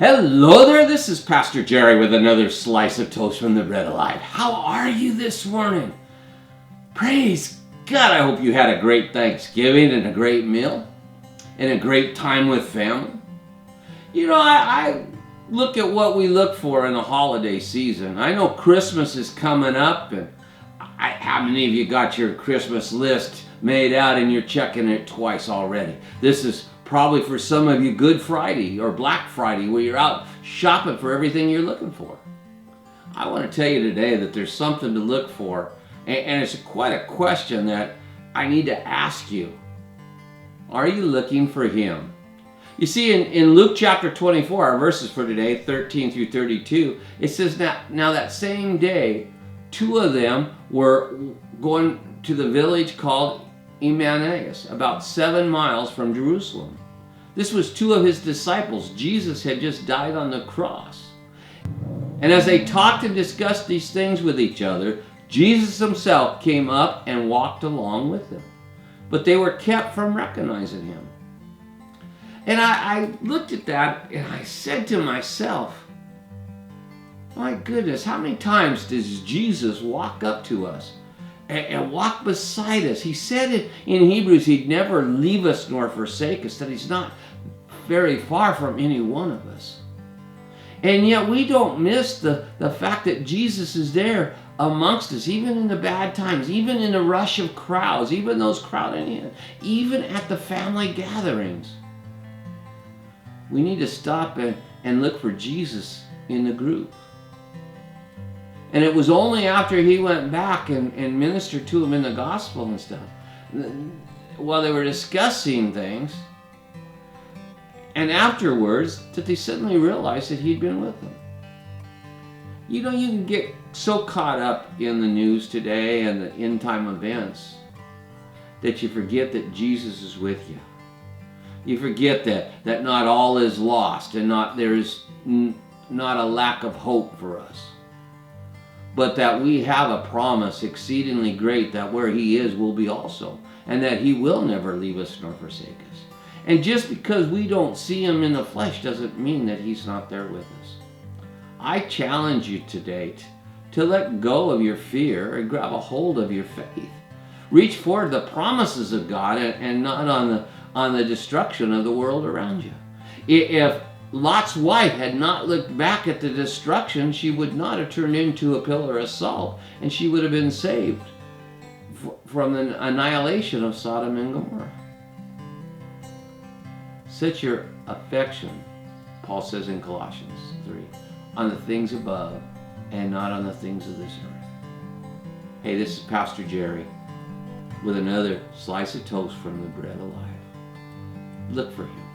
Hello there, this is Pastor Jerry with another slice of toast from the Bread Alive. How are you this morning? Praise God, I hope you had a great Thanksgiving and a great meal and a great time with family. You know, I look at what we look for in the holiday season. I know Christmas is coming up, and how many of you got your Christmas list made out and you're checking it twice already? This is probably for some of you Good Friday or Black Friday, where you're out shopping for everything you're looking for. I want to tell you today that there's something to look for, and it's quite a question that I need to ask you. Are you looking for Him? You see, in Luke chapter 24, our verses for today, 13 through 32, it says, now that same day, two of them were going to the village called Emmaus, about 7 miles from Jerusalem. This was two of his disciples. Jesus had just died on the cross. And as they talked and discussed these things with each other, Jesus himself came up and walked along with them. But they were kept from recognizing him. And I looked at that and I said to myself, my goodness, how many times does Jesus walk up to us and walk beside us? He said it in Hebrews, he'd never leave us nor forsake us, that he's not very far from any one of us. And yet we don't miss the fact that Jesus is there amongst us, even in the bad times, even in the rush of crowds, even those crowding in, even at the family gatherings. We need to stop and look for Jesus in the group. And it was only after he went back and ministered to them in the gospel and stuff, while they were discussing things, and afterwards, that they suddenly realized that he'd been with them. You know, you can get so caught up in the news today and the end time events that you forget that Jesus is with you. You forget that not all is lost, and there is not a lack of hope for us, but that we have a promise exceedingly great that where he is, we'll be also, and that he will never leave us nor forsake us. And just because we don't see him in the flesh doesn't mean that he's not there with us. I challenge you today to let go of your fear and grab a hold of your faith. Reach for the promises of God and not on the destruction of the world around you. If Lot's wife had not looked back at the destruction, she would not have turned into a pillar of salt, and she would have been saved from the annihilation of Sodom and Gomorrah. Set your affection, Paul says in Colossians 3, on the things above and not on the things of this earth. Hey, this is Pastor Jerry with another slice of toast from the Bread Alive. Look for him.